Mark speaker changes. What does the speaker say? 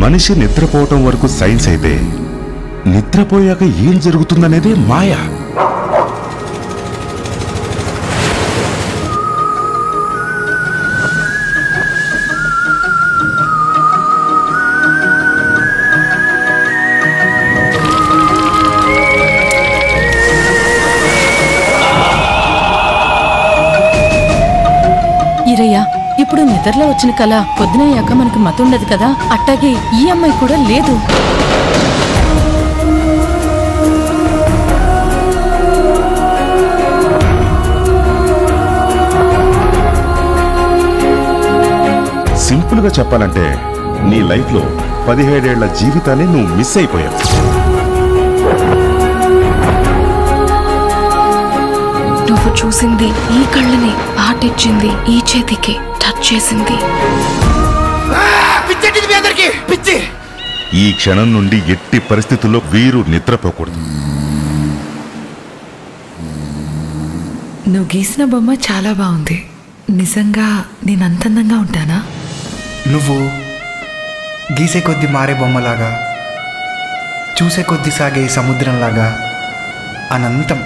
Speaker 1: మనిషి నిద్రపోవటం వరకు సైన్స్ అయితే నిద్రపోయాక ఏం జరుగుతుందనేదే మాయ.
Speaker 2: ఈరయ్యా, ఇప్పుడు నిద్రలో వచ్చిన కళ పొద్దునయ్యాక మనకి మతుండదు కదా, అట్టాగే ఈ అమ్మాయి కూడా లేదు.
Speaker 1: సింపుల్ గా చెప్పాలంటే నీ లైఫ్ లో 17 ఏళ్ల జీవితాన్ని నువ్వు మిస్ అయిపోయావు.
Speaker 3: నువ్వు చూసింది ఈ కళ్ళని, పాటిచ్చింది ఈ చేతికి, టచ్ చేసింది.
Speaker 1: ఈ క్షణం నుండి ఎట్టి పరిస్థితుల్లో వీరు నిద్రపోకూడదు.
Speaker 3: నువ్వు గీసిన బొమ్మ చాలా బాగుంది. నిజంగా నేను అంత అందంగా ఉంటానా?
Speaker 4: నువ్వు గీసే కొద్ది మారే బొమ్మలాగా, చూసే కొద్ది సాగే సముద్రంలాగా అనంతం.